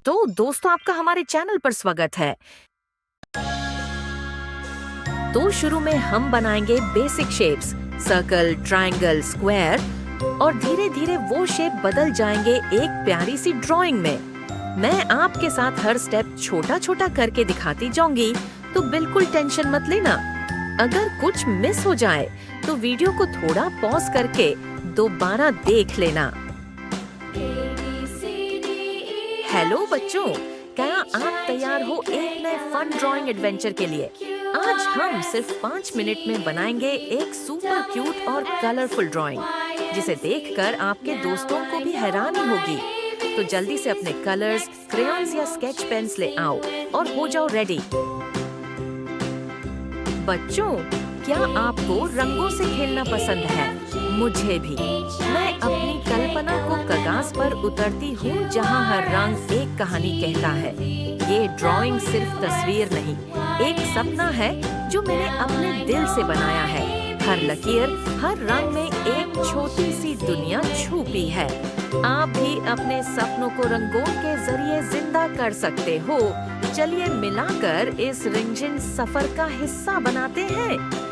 तो दोस्तों, आपका हमारे चैनल पर स्वागत है। तो शुरू में हम बनाएंगे basic shapes, circle, triangle, square, और धीरे धीरे वो शेप बदल जाएंगे एक प्यारी सी ड्राइंग में। मैं आपके साथ हर स्टेप छोटा छोटा करके दिखाती जाऊंगी, तो बिल्कुल टेंशन मत लेना। अगर कुछ मिस हो जाए तो वीडियो को थोड़ा पॉज करके दोबारा देख लेना। हेलो बच्चों, क्या आप तैयार हो एक नए फन ड्राइंग एडवेंचर के लिए? आज हम सिर्फ 5 मिनट में बनाएंगे एक सुपर क्यूट और कलरफुल ड्राइंग, जिसे देखकर आपके दोस्तों को भी हैरानी होगी। तो जल्दी से अपने कलर्स, क्रेयॉन्स या स्केच पेन्स ले आओ और हो जाओ रेडी। बच्चों, क्या आपको रंगों से खेलना पसंद है? मुझे भी। मैं अपनी कल्पना को कागज पर उतरती हूँ, जहाँ हर रंग एक कहानी कहता है। ये ड्राइंग सिर्फ तस्वीर नहीं, एक सपना है जो मैंने अपने दिल से बनाया है। हर लकीर, हर रंग में एक छोटी सी दुनिया छुपी है। आप भी अपने सपनों को रंगों के जरिए जिंदा कर सकते हो। चलिए मिलाकर इस रंगीन सफर का हिस्सा बनाते हैं।